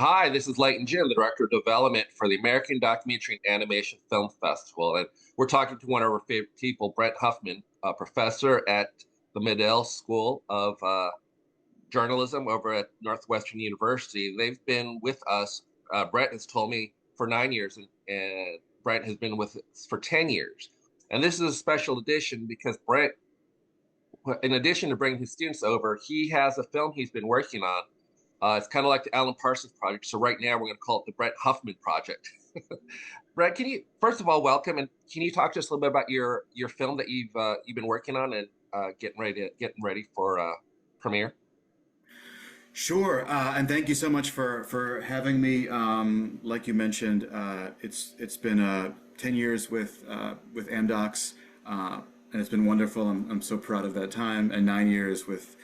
Hi, this is Leighton Jim, the Director of Development for the American Documentary and Animation Film Festival. And we're talking to one of our favorite people, Brent Huffman, a professor at the Medill School of Journalism over at Northwestern University. They've been with us, Brent has told me, for 9 years, and Brent has been with us for 10 years. And this is a special edition because Brent, in addition to bringing his students over, he has a film he's been working on. It's kind of like the Alan Parsons Project. So right now we're going to call it the Brent Huffman Project. Brent, can you first of all welcome, and can you talk to us a little bit about your film that you've been working on and getting ready for premiere? Sure, and thank you so much for having me. Like you mentioned, it's been 10 years with AmDocs, and it's been wonderful. I'm so proud of that time, and 9 years with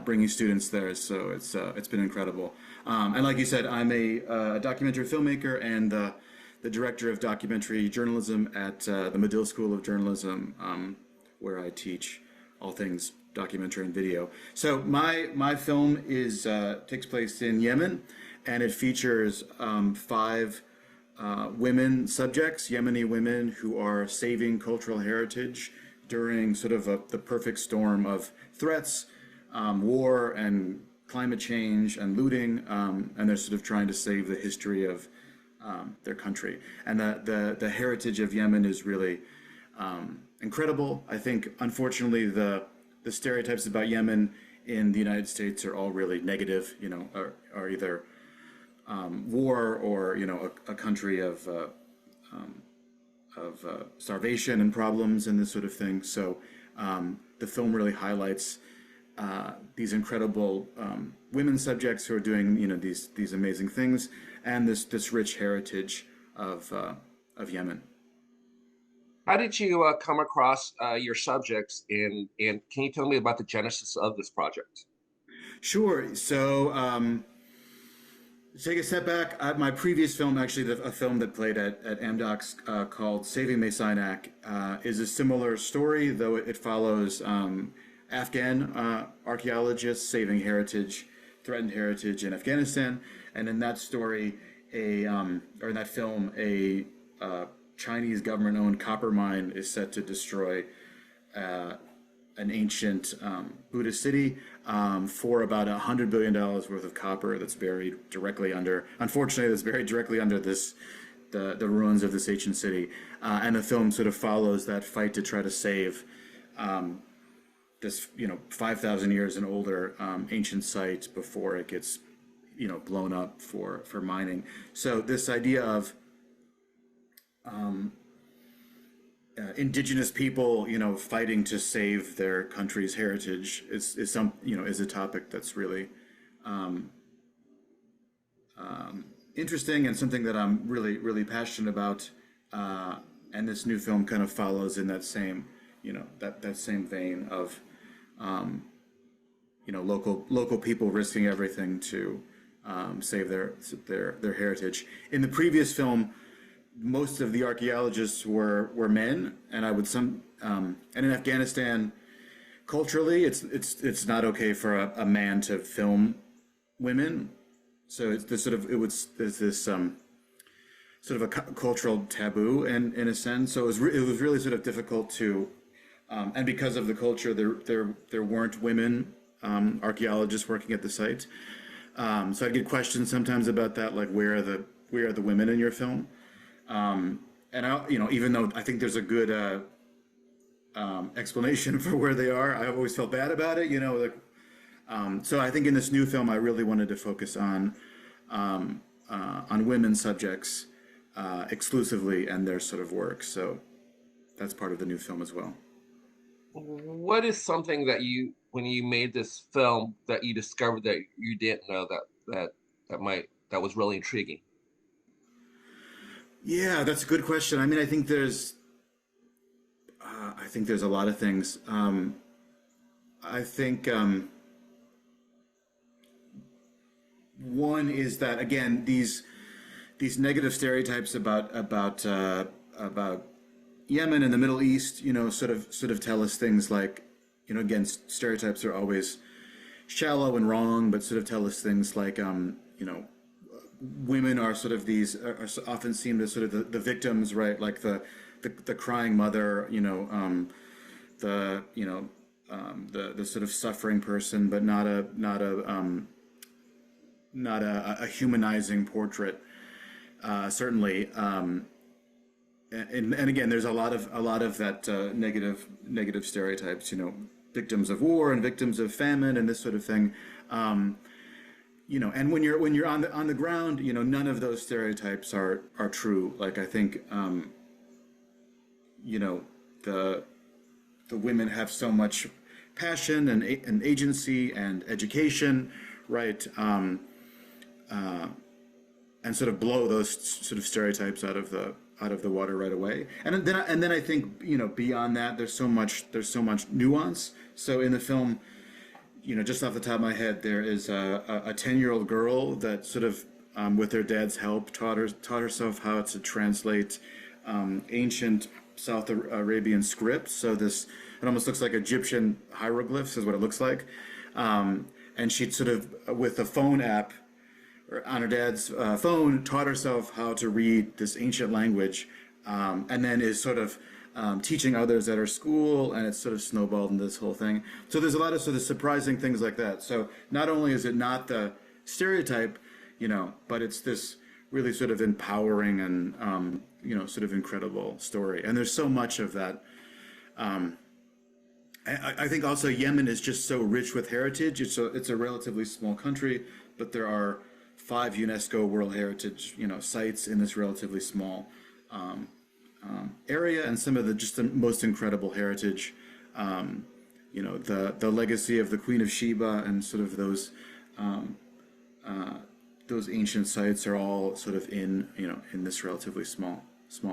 bringing students there. So it's been incredible. And like you said, I'm a documentary filmmaker and the director of documentary journalism at the Medill School of Journalism, where I teach all things documentary and video. So my film is takes place in Yemen, and it features five women subjects, Yemeni women who are saving cultural heritage during sort of the perfect storm of threats, war and climate change and looting, and they're sort of trying to save the history of their country. And the heritage of Yemen is really incredible. I think, unfortunately, the stereotypes about Yemen in the United States are all really negative, are either war or, a country of starvation and problems and this sort of thing. So the film really highlights these incredible women subjects who are doing, these amazing things, and this rich heritage of Yemen. How did you come across your subjects, and can you tell me about the genesis of this project? Sure. So, to take a step back, my previous film, actually, a film that played at AmDocs called Saving May Sinai, is a similar story, though it follows Afghan archaeologists saving heritage, threatened heritage in Afghanistan. And in that story, or in that film, a Chinese government-owned copper mine is set to destroy an ancient Buddhist city for about $100 billion worth of copper that's buried directly under. Unfortunately, that's buried directly under the ruins of this ancient city. And the film sort of follows that fight to try to save this 5,000 years and older ancient site before it gets blown up for mining. So this idea of indigenous people, fighting to save their country's heritage is a topic that's really interesting and something that I'm really, really passionate about. And this new film kind of follows in that same, that same vein of, local people risking everything to save their heritage. In the previous film, most of the archaeologists were men, and and in Afghanistan, culturally, it's not okay for a man to film women. So it's this there's this sort of a cultural taboo in a sense. So it was really sort of difficult to, and because of the culture, there weren't women archaeologists working at the site. So I'd get questions sometimes about that, like where are the women in your film? And even though I think there's a good explanation for where they are, I've always felt bad about it. So I think in this new film, I really wanted to focus on women subjects exclusively and their sort of work. So that's part of the new film as well. What is something that when you made this film, that you discovered that you didn't know that was really intriguing? Yeah, that's a good question. I mean, I think there's a lot of things. I think one is that, again, these negative stereotypes about Yemen and the Middle East, sort of tell us things like, again, stereotypes are always shallow and wrong, but sort of tell us things like, women are sort of these are often seen as sort of the victims, right? Like the crying mother, the the sort of suffering person, but not a humanizing portrait. Certainly, and again, there's a lot of that negative stereotypes. Victims of war and victims of famine and this sort of thing. And when you're on the ground, none of those stereotypes are true. Like I think, the women have so much passion and agency and education, right? And sort of blow those sort of stereotypes out of the water right away. And then I think beyond that, there's so much nuance. So in the film, just off the top of my head, there is a 10-year-old girl that sort of, with her dad's help, taught herself how to translate ancient South Arabian scripts. So it almost looks like Egyptian hieroglyphs is what it looks like. And she'd sort of, with a phone app, or on her dad's phone, taught herself how to read this ancient language, and then is sort of teaching others at her school, and it's sort of snowballed into this whole thing. So there's a lot of sort of surprising things like that. So not only is it not the stereotype, but it's this really sort of empowering and sort of incredible story. And there's so much of that. I think also Yemen is just so rich with heritage. It's a relatively small country, but there are 5 UNESCO World Heritage sites in this relatively small area, and some of the most incredible heritage. The legacy of the Queen of Sheba and sort of those ancient sites are all sort of in this relatively small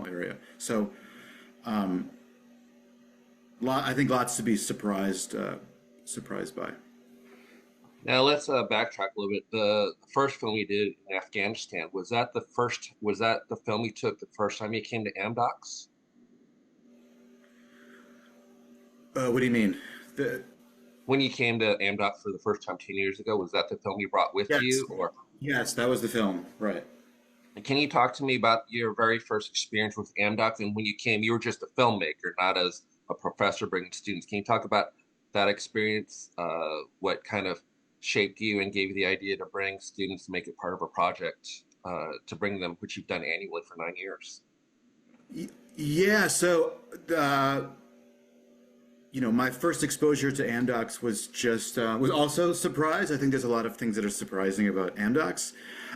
area. So I think lots to be surprised by. Now let's backtrack a little bit. The first film you did in Afghanistan, was that the film you took the first time you came to AmDocs? What do you mean? When you came to AmDocs for the first time 10 years ago, was that the film you brought with Yes. you? Or Yes, that was the film, right? can you talk to me about your very first experience with AmDocs? And when you came, you were just a filmmaker, not as a professor bringing students. Can you talk about that experience? What kind of shaped you and gave you the idea to bring students to make it part of a project, to bring them, which you've done annually for 9 years? Yeah, so my first exposure to AmDocs was was also a surprise. I think there's a lot of things that are surprising about AmDocs,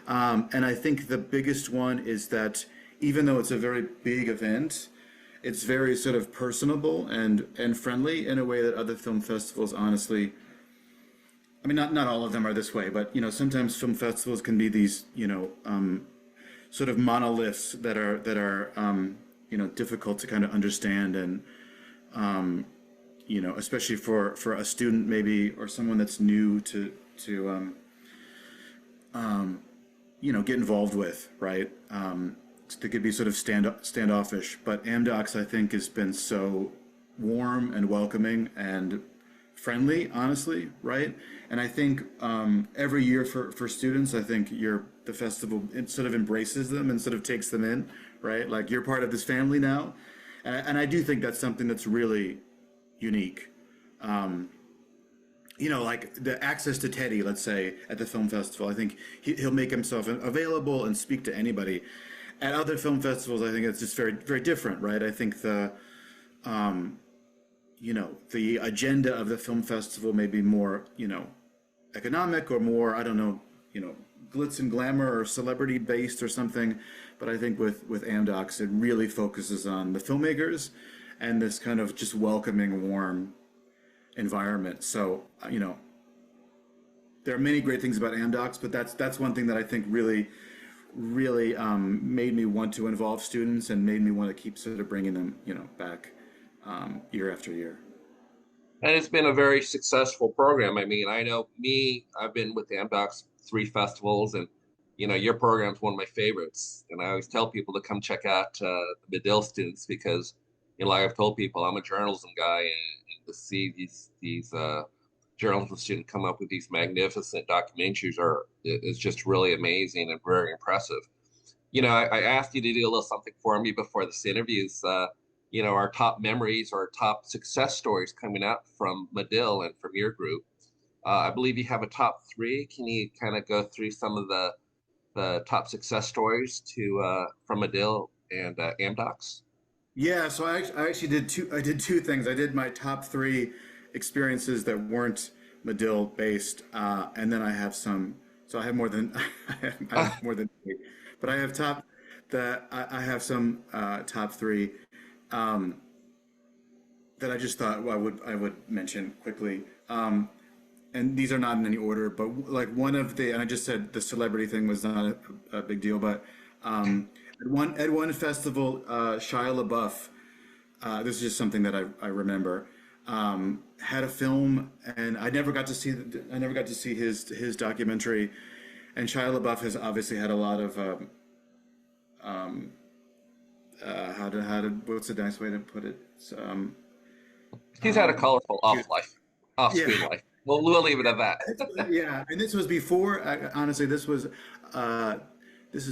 and I think the biggest one is that even though it's a very big event, it's very sort of personable and friendly in a way that other film festivals, honestly. I mean, not all of them are this way, but sometimes film festivals can be these sort of monoliths that are difficult to kind of understand, and especially for a student maybe, or someone that's new to get involved with, right? They could be sort of standoffish, but AmDocs, I think, has been so warm and welcoming and friendly, honestly, right? And I think every year for students, I think the festival, it sort of embraces them and sort of takes them in, right? Like, you're part of this family now, and I do think that's something that's really unique. Like the access to Teddy, let's say, at the film festival, I think he'll make himself available and speak to anybody. At other film festivals, I think it's just very, very different, right? I think the agenda of the film festival may be more, economic, or more, I don't know, glitz and glamour or celebrity based or something. But I think with AmDocs, it really focuses on the filmmakers and this kind of just welcoming, warm environment. So, there are many great things about AmDocs, but that's one thing that I think really made me want to involve students and made me want to keep sort of bringing them, back year after year. And it's been a very successful program. I mean, I know I've been with AmDocs 3 festivals, and your program's one of my favorites. And I always tell people to come check out the Medill students, because like I've told people, I'm a journalism guy, and to see these journalism student come up with these magnificent documentaries is just really amazing and very impressive. I asked you to do a little something for me before this interviews. Our top memories or top success stories coming out from Medill and from your group. I believe you have a top three. Can you kind of go through some of the top success stories from Medill and AmDocs? Yeah, so I actually did two. I did two things. I did my top three experiences that weren't Medill based, and then I have some. So I have more than I have more than three, but I have I have some top three um, that I just thought I would mention quickly. And these are not in any order, but like one of the, and I just said the celebrity thing was not a big deal, but at one festival, Shia LaBeouf, this is just something that I remember, had a film, and I never got to see his documentary, and Shia LaBeouf has obviously had a lot of what's the nice way to put it? He's had a colorful off-screen Yeah. life. We'll leave it at that. Yeah, and this was before. Honestly, this has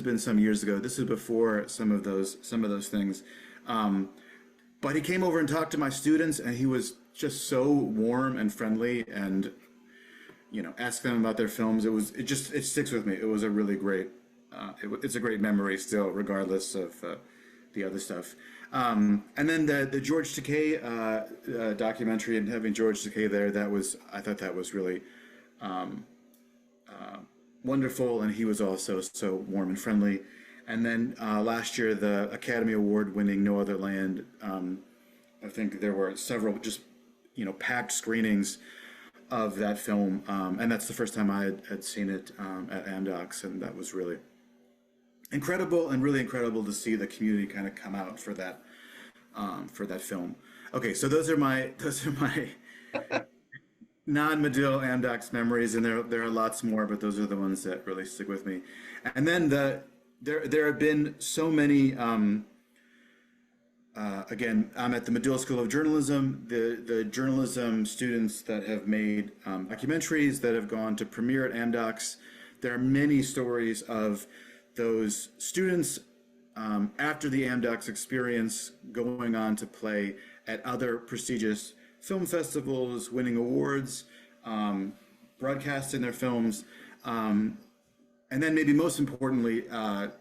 been some years ago. This is before some of those things. Um, but he came over and talked to my students, and he was just so warm and friendly, and asked them about their films. It sticks with me. It was a really great. It's a great memory still, regardless of the other stuff. And then the George Takei documentary, and having George Takei there, I thought that was really wonderful, and he was also so warm and friendly. And then last year, the Academy Award-winning No Other Land. I think there were several just packed screenings of that film, and that's the first time I had seen it at AmDocs, and that was really incredible, and really incredible to see the community kind of come out for that film. Okay, so those are my non-Medill AmDocs memories, and there are lots more, but those are the ones that really stick with me. And then there have been so many. Again, I'm at the Medill School of Journalism. The journalism students that have made documentaries that have gone to premiere at AmDocs. There are many stories of those students after the AmDocs experience going on to play at other prestigious film festivals, winning awards, broadcasting their films, and then maybe most importantly, the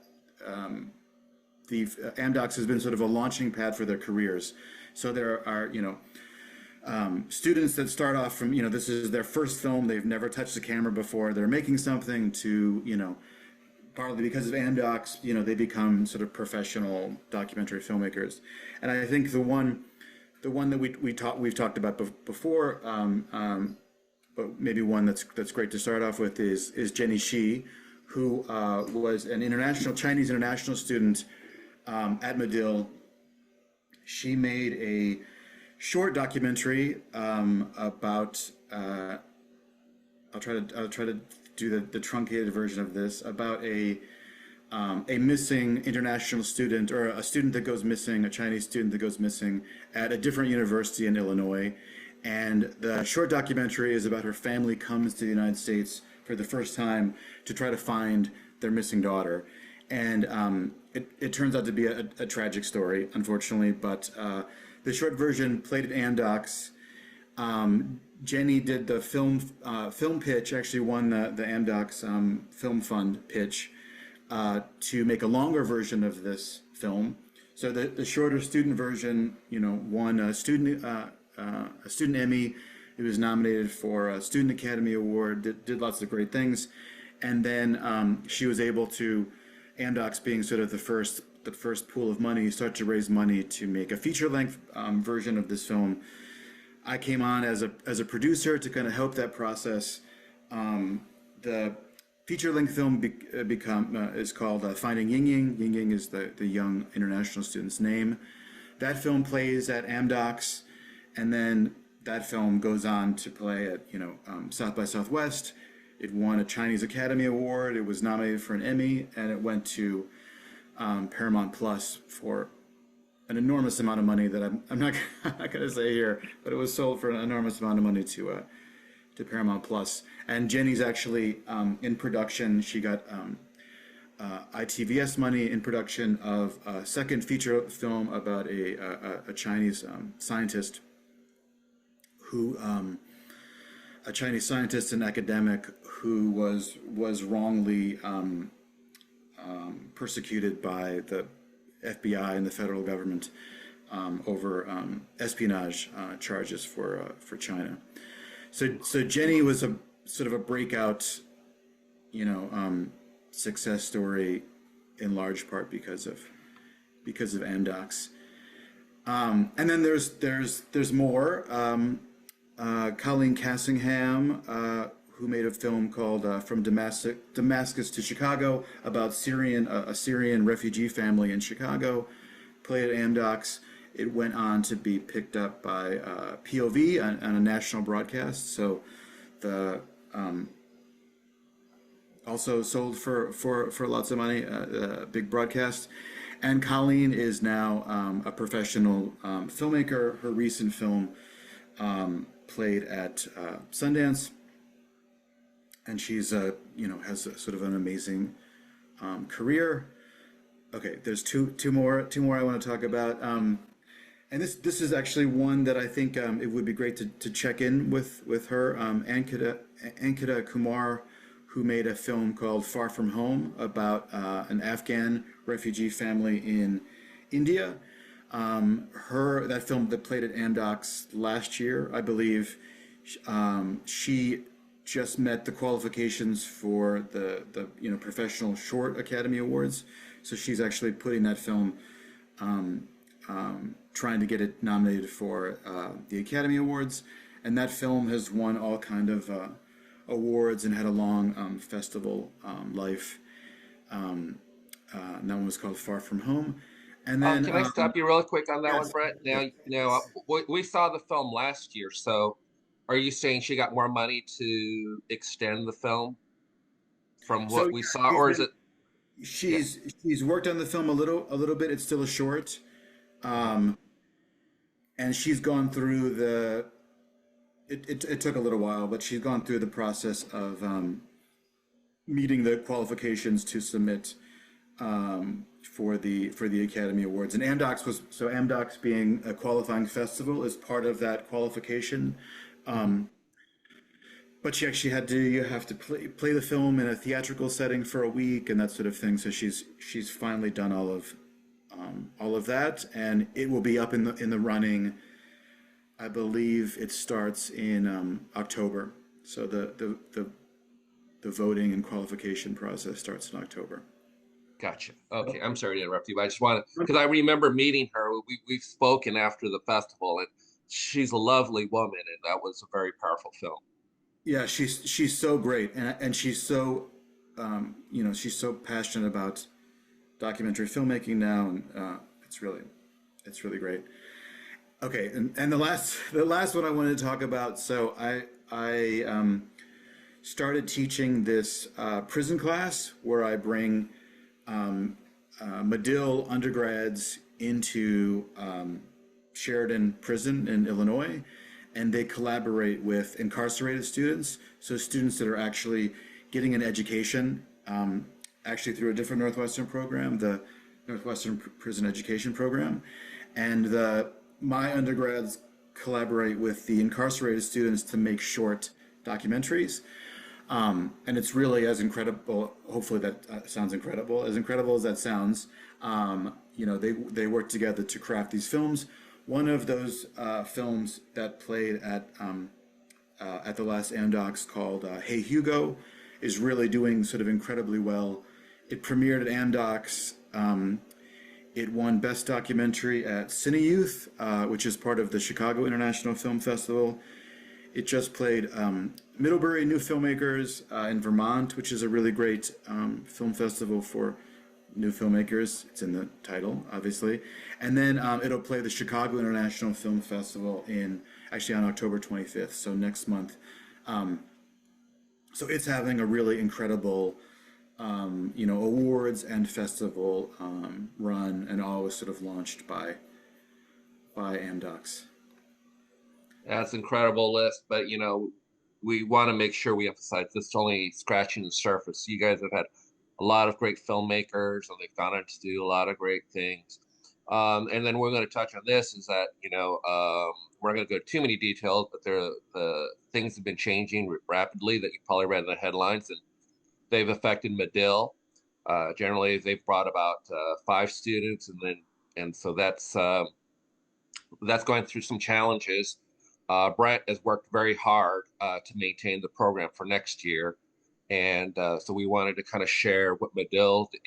AmDocs has been sort of a launching pad for their careers. So there are, students that start off from, this is their first film, they've never touched the camera before, they're making something to, partly because of AmDocs, they become sort of professional documentary filmmakers. And I think the one that we've talked about before, but maybe one that's great to start off with is Jenny Shi, who was an Chinese international student at Medill. She made a short documentary about. I'll try to do the truncated version of this, about a missing international student, or a student that goes missing, a Chinese student that goes missing at a different university in Illinois. And the short documentary is about her family comes to the United States for the first time to try to find their missing daughter. And it turns out to be a tragic story, unfortunately, but the short version played at AmDocs. Jenny did the film pitch, actually won the AmDocs Film Fund pitch to make a longer version of this film. So the shorter student version, won a student Emmy. It was nominated for a Student Academy Award. Did lots of great things, and then she was able to, AmDocs being sort of the first pool of money, start to raise money to make a feature-length version of this film. I came on as a producer to kind of help that process. The feature-length film is called Finding Ying Ying. Ying Ying is the young international student's name. That film plays at AmDocs, and then that film goes on to play at South by Southwest. It won a Chinese Academy Award. It was nominated for an Emmy, and it went to Paramount Plus for an enormous amount of money that I'm not going to say here, but it was sold for an enormous amount of money to Paramount Plus. And Jenny's actually in production. She got ITVS money in production of a second feature film about a Chinese scientist who a Chinese scientist and academic who was wrongly persecuted by the FBI and the federal government over espionage charges for China. So Jenny was a sort of a breakout, success story, in large part because of AmDocs. And then there's more. Colleen Cassingham, who made a film called From Damascus to Chicago about a Syrian refugee family in Chicago, played at AmDocs. It went on to be picked up by POV on a national broadcast. So the also sold for lots of money, big broadcast. And Colleen is now a professional filmmaker. Her recent film played at Sundance, and she's has sort of an amazing career. Okay, there's two more I want to talk about, and this is actually one that I think it would be great to check in with her, Ankita Kumar, who made a film called Far From Home about an Afghan refugee family in India. That film that played at AmDocs last year, I believe, she just met the qualifications for the Professional Short Academy Awards. So she's actually putting that film, trying to get it nominated for the Academy Awards. And that film has won all kind of awards and had a long festival life. And that one was called Far From Home. And then, can I stop you really quick on that one, yes, Brett? yes, Now, yes. we saw the film last year, so are you saying she got more money to extend the film from So what we saw, or is it? Yeah, she's worked on the film a little bit. It's still a short, um, and she's gone through it took a little while, but she's gone through the process of meeting the qualifications to submit for the Academy Awards. And AmDocs being a qualifying festival is part of that qualification. But she actually you have to play the film in a theatrical setting for a week and that sort of thing. So she's finally done all of that, and it will be up in the running. I believe it starts in October. So the voting and qualification process starts in October. gotcha. Okay, I'm sorry to interrupt you, but I just wanted, because I remember meeting her. We've spoken after the festival, and she's a lovely woman, and that was a very powerful film. Yeah, she's so great, and she's so she's so passionate about documentary filmmaking now, and it's really great. Okay, and the last one I wanted to talk about. So I started teaching this prison class where I bring Medill undergrads into Sheridan Prison in Illinois, and they collaborate with incarcerated students. So students that are actually getting an education, actually through a different Northwestern program, the Northwestern Prison Education Program, and my undergrads collaborate with the incarcerated students to make short documentaries. And it's really as incredible. Hopefully that sounds incredible. As incredible as that sounds, they work together to craft these films. One of those films that played at the last AmDocs called Hey Hugo is really doing sort of incredibly well. It premiered at AmDocs. It won Best Documentary at Cine Youth, which is part of the Chicago International Film Festival. It just played Middlebury New Filmmakers in Vermont, which is a really great film festival for new filmmakers. It's in the title, obviously. And then it'll play the Chicago International Film Festival on October 25th, so next month. So it's having a really incredible awards and festival run, and always sort of launched by AmDocs. That's an incredible list, but we want to make sure we emphasize this is only scratching the surface. You guys have had a lot of great filmmakers, and they've gone on to do a lot of great things. And then we're going to touch on this is that, we're not going to go too many details, but the things have been changing rapidly that you probably read in the headlines, and they've affected Medill. Generally, they've brought about 5 students, and so that's going through some challenges. Brent has worked very hard to maintain the program for next year, and so we wanted to kind of share what Medill, the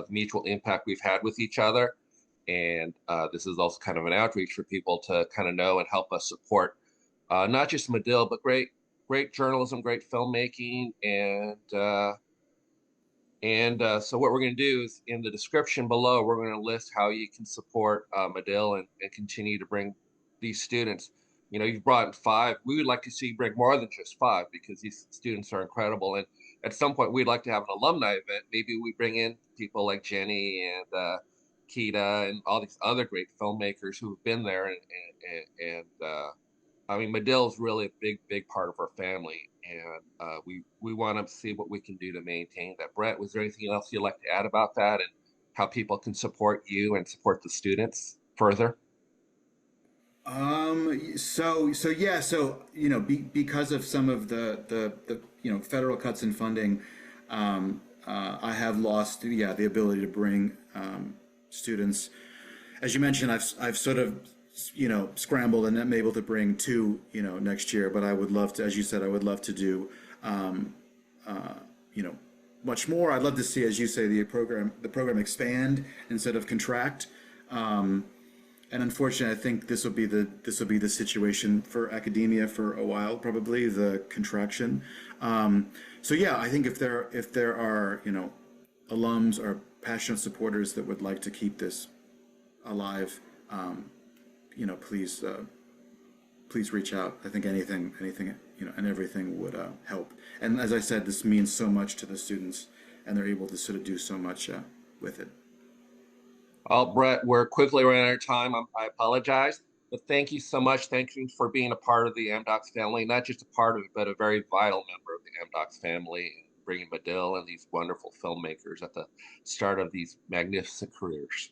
mutual impact we've had with each other, and this is also kind of an outreach for people to kind of know and help us support not just Medill, but great journalism, great filmmaking, and so what we're going to do is in the description below, we're going to list how you can support Medill and continue to bring these students. You've brought in 5. We would like to see you bring more than just 5 because these students are incredible. And at some point, we'd like to have an alumni event. Maybe we bring in people like Jenny and Keita and all these other great filmmakers who've been there. And I mean, Medill is really a big part of our family, and we want to see what we can do to maintain that. Brett, was there anything else you'd like to add about that, and how people can support you and support the students further? So yeah, because of some of the federal cuts in funding, I have lost the ability to bring students. As you mentioned, I've sort of scrambled and I'm able to bring 2 next year, but I would love to, as you said, I would love to do you know much more. I'd love to see, as you say, the program expand instead of contract. And unfortunately, I think this will be the situation for academia for a while, probably the contraction. So yeah, I think if there are alums or passionate supporters that would like to keep this alive, please reach out. I think anything and everything would help. And as I said, this means so much to the students, and they're able to sort of do so much with it. Well, Brett, we're quickly running out of time. I apologize, but thank you so much. Thank you for being a part of the AmDocs family, not just a part of it, but a very vital member of the AmDocs family, bringing Medill and these wonderful filmmakers at the start of these magnificent careers.